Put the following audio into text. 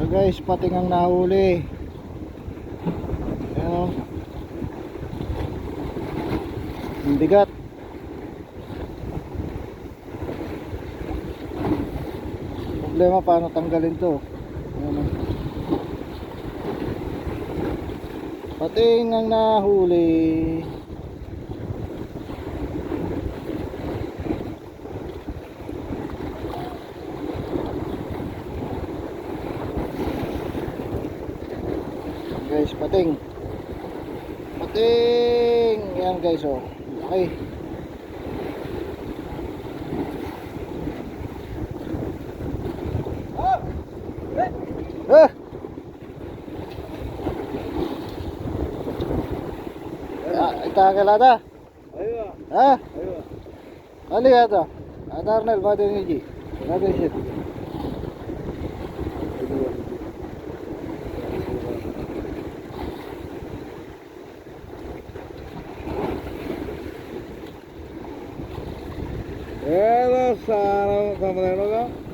Guys, pating ang nahuli. Ayan o. Ang bigat. Problema paano tanggalin to. Ayan o. Pating ang nahuli. Guys, pating. Yan guys, oh. Okay. Itakalada. Aywa. Ha? Aywa. Ali hada. Adarnel بعدين يجي. بعدين يجي. Era sana, kamu